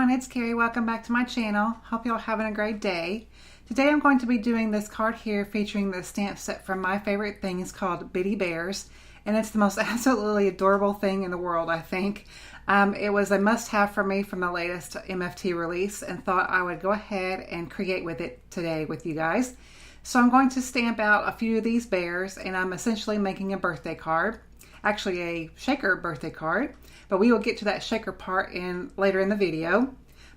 everyone, it's Carrie. Welcome back to my channel. Hope y'all having a great day. Today I'm going to be doing this card here featuring the stamp set from my favorite thing. It's called Bitty Bears, and it's the most absolutely adorable thing in the world, I think. It was a must-have for me from the latest MFT release, and thought I would go ahead and create with it today with you guys. So I'm going to stamp out a few of these bears, and I'm essentially making a birthday card. Actually a shaker birthday card, but we will get to that shaker part later in the video.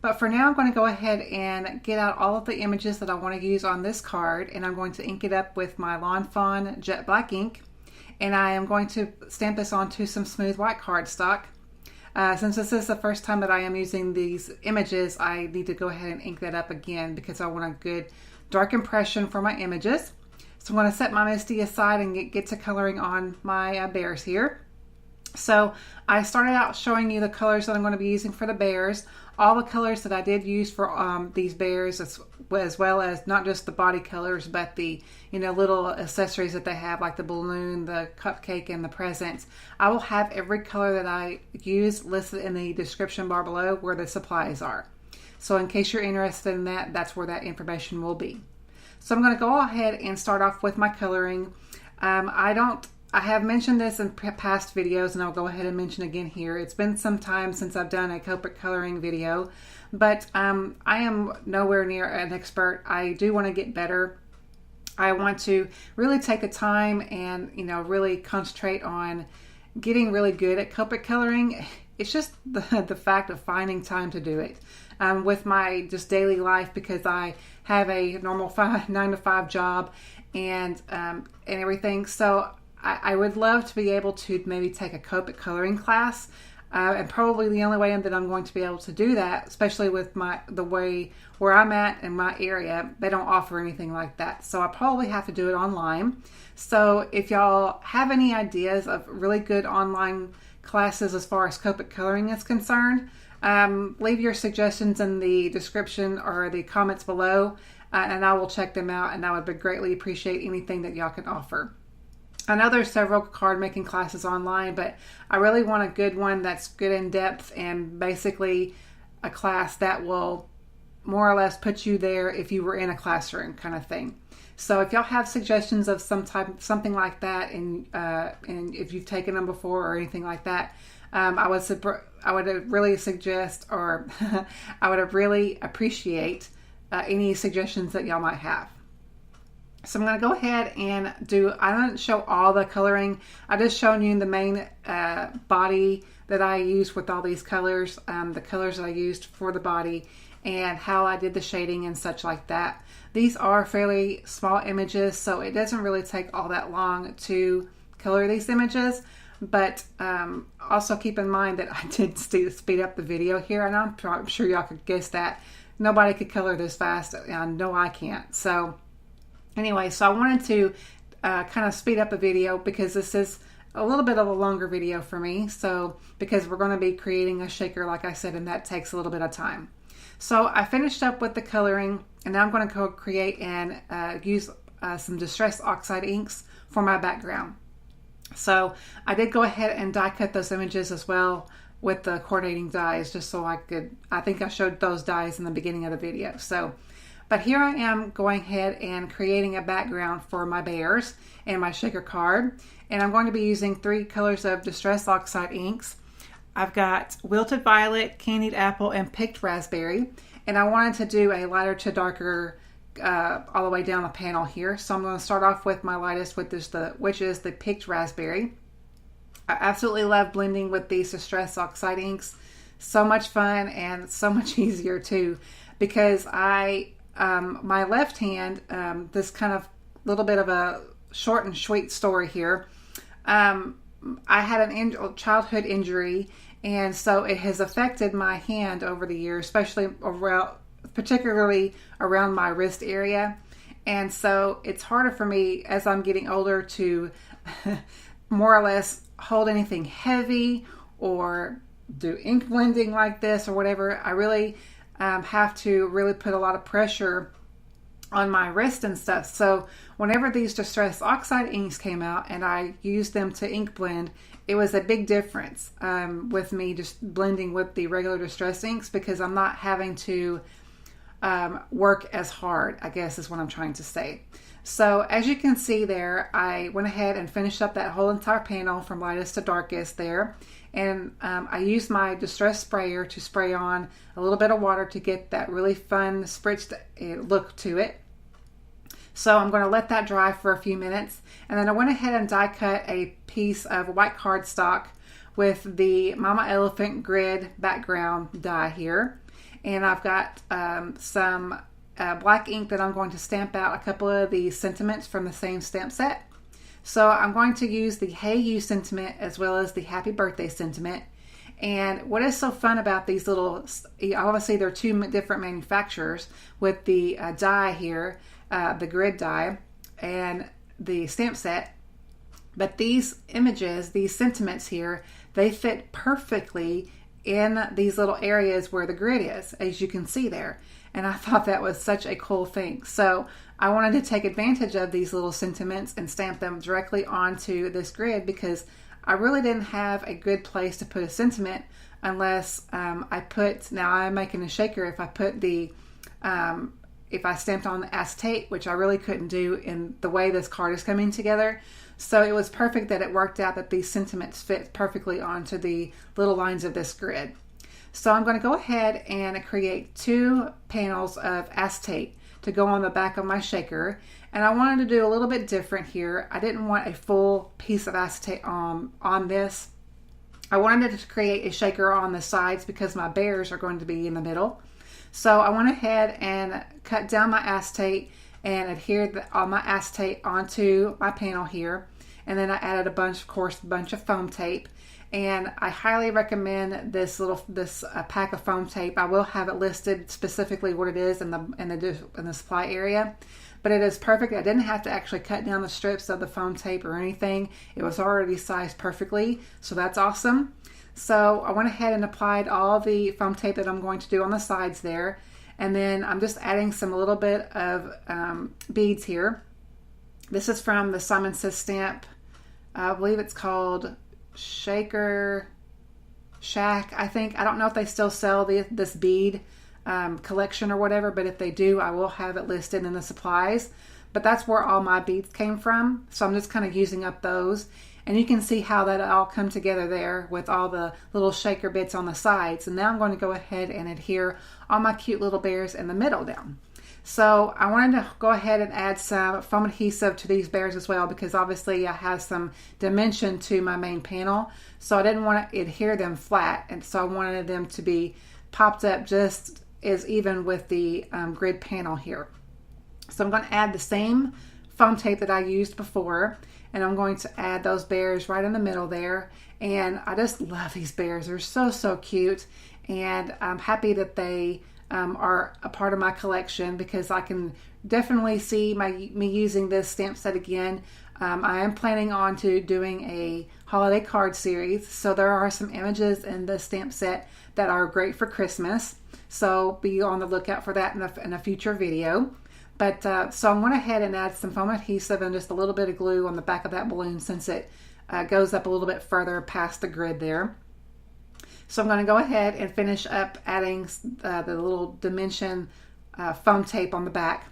But for now, I'm going to go ahead and get out all of the images that I want to use on this card, and I'm going to ink it up with my Fawn jet black ink, and I am going to stamp this onto some smooth white cardstock. Since this is the first time that I am using these images, I need to go ahead and ink that up again because I want a good dark impression for my images. So I'm going to set my MISTI aside and get to coloring on my bears here. So I started out showing you the colors that I'm going to be using for the bears. All the colors that I did use for these bears, as well as not just the body colors, but the little accessories that they have, like the balloon, the cupcake, and the presents. I will have every color that I use listed in the description bar below where the supplies are. So in case you're interested in that, that's where that information will be. So I'm going to go ahead and start off with my coloring. I have mentioned this in past videos, and I'll go ahead and mention again here. It's been some time since I've done a Copic coloring video, but I am nowhere near an expert. I do want to get better. I want to really take the time and really concentrate on getting really good at Copic coloring. It's just the fact of finding time to do it. With my just daily life, because I have a normal 9 to 5 job and everything. So I would love to be able to maybe take a Copic coloring class, and probably the only way that I'm going to be able to do that, especially with the way where I'm at in my area, they don't offer anything like that. So I probably have to do it online. So if y'all have any ideas of really good online classes as far as Copic coloring is concerned, leave your suggestions in the description or the comments below, and I will check them out, and I would greatly appreciate anything that y'all can offer. I know there's several card making classes online, but I really want a good one that's good in depth, and basically a class that will more or less put you there if you were in a classroom kind of thing. So if y'all have suggestions of something like that, and if you've taken them before or anything like that, I would really suggest, or I would really appreciate any suggestions that y'all might have. So I'm going to go ahead and I didn't show all the coloring. I just shown you the main body that I used with all these colors, the colors that I used for the body, and how I did the shading and such like that. These are fairly small images, so it doesn't really take all that long to color these images. But also keep in mind that I did speed up the video here, and I'm sure y'all could guess that. Nobody could color this fast, and I know I can't. So anyway, so I wanted to kind of speed up the video because this is a little bit of a longer video for me. So because we're going to be creating a shaker, like I said, and that takes a little bit of time. So I finished up with the coloring, and now I'm going to go create and use some Distress Oxide inks for my background. So I did go ahead and die cut those images as well with the coordinating dies, just so I think I showed those dies in the beginning of the video. So, but here I am going ahead and creating a background for my bears and my shaker card. And I'm going to be using 3 colors of Distress Oxide inks. I've got Wilted Violet, Candied Apple, and Picked Raspberry. And I wanted to do a lighter to darker all the way down the panel here. So I'm going to start off with my lightest, which is the Picked Raspberry. I absolutely love blending with these Distress Oxide inks. So much fun and so much easier too, because my left hand, this kind of little bit of a short and sweet story here. I had a childhood injury, and so it has affected my hand over the years, particularly around my wrist area. And so it's harder for me as I'm getting older to more or less hold anything heavy or do ink blending like this or whatever. I really have to really put a lot of pressure on my wrist and stuff. So whenever these Distress Oxide inks came out and I used them to ink blend, it was a big difference with me just blending with the regular distress inks, because I'm not having to work as hard, I guess is what I'm trying to say. So as you can see there, I went ahead and finished up that whole entire panel from lightest to darkest there. And I used my distress sprayer to spray on a little bit of water to get that really fun spritzed look to it. So I'm going to let that dry for a few minutes. And then I went ahead and die cut a piece of white cardstock with the Mama Elephant grid background die here. And I've got some black ink that I'm going to stamp out a couple of the sentiments from the same stamp set. So I'm going to use the Hey You sentiment as well as the Happy Birthday sentiment. And what is so fun about these little, obviously they're two different manufacturers with the die here, the grid die and the stamp set. But these images, these sentiments here, they fit perfectly in these little areas where the grid is, as you can see there. And I thought that was such a cool thing. So I wanted to take advantage of these little sentiments and stamp them directly onto this grid, because I really didn't have a good place to put a sentiment unless I put, now I'm making a shaker, if I put the, if I stamped on the acetate, which I really couldn't do in the way this card is coming together. So it was perfect that it worked out that these sentiments fit perfectly onto the little lines of this grid. So I'm going to go ahead and create 2 panels of acetate to go on the back of my shaker. And I wanted to do a little bit different here. I didn't want a full piece of acetate on this. I wanted to create a shaker on the sides because my bears are going to be in the middle. So I went ahead and cut down my acetate and adhered all my acetate onto my panel here. And then I added a bunch of foam tape. And I highly recommend this pack of foam tape. I will have it listed specifically what it is in the supply area, but it is perfect. I didn't have to actually cut down the strips of the foam tape or anything. It was already sized perfectly, so that's awesome. So I went ahead and applied all the foam tape that I'm going to do on the sides there, and then I'm just adding a little bit of beads here. This is from the Simon Says stamp. I believe it's called Shaker Shack, I think. I don't know if they still sell this bead collection or whatever, but if they do, I will have it listed in the supplies. But that's where all my beads came from, so I'm just kind of using up those. And you can see how that all come together there with all the little shaker bits on the sides. And now I'm going to go ahead and adhere all my cute little bears in the middle down. So I wanted to go ahead and add some foam adhesive to these bears as well, because obviously I have some dimension to my main panel. So I didn't want to adhere them flat, and so I wanted them to be popped up just as even with the grid panel here. So I'm going to add the same foam tape that I used before, and I'm going to add those bears right in the middle there. And I just love these bears. They're so cute, and I'm happy that they are a part of my collection, because I can definitely see me using this stamp set again. I am planning on doing a holiday card series, so there are some images in the stamp set that are great for Christmas, so be on the lookout for that in a future video. But so I went ahead and add some foam adhesive and just a little bit of glue on the back of that balloon, since it goes up a little bit further past the grid there. So I'm going to go ahead and finish up adding the little dimension foam tape on the back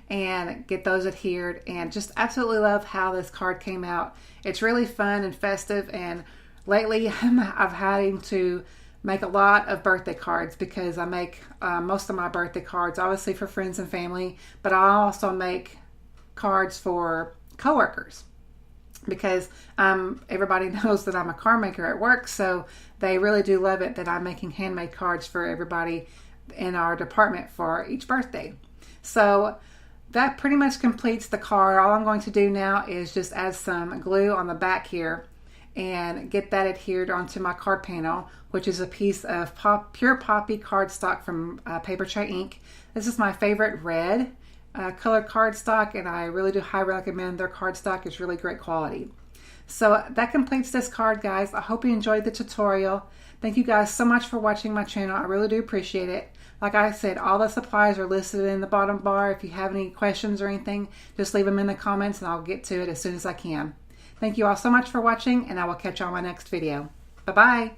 and get those adhered, and just absolutely love how this card came out. It's really fun and festive, and lately I've had to make a lot of birthday cards, because I make most of my birthday cards obviously for friends and family, but I also make cards for coworkers, because everybody knows that I'm a card maker at work, so they really do love it that I'm making handmade cards for everybody in our department for each birthday. So that pretty much completes the card. All I'm going to do now is just add some glue on the back here and get that adhered onto my card panel, which is a piece of pure poppy cardstock from Papertrey ink. This is my favorite red color cardstock, and I really do highly recommend their cardstock. It's really great quality. So that completes this card, guys. I hope you enjoyed the tutorial. Thank you guys so much for watching my channel. I really do appreciate it. Like I said, all the supplies are listed in the bottom bar. If you have any questions or anything, just leave them in the comments and I'll get to it as soon as I can. Thank you all so much for watching, and I will catch you on my next video. Bye-bye.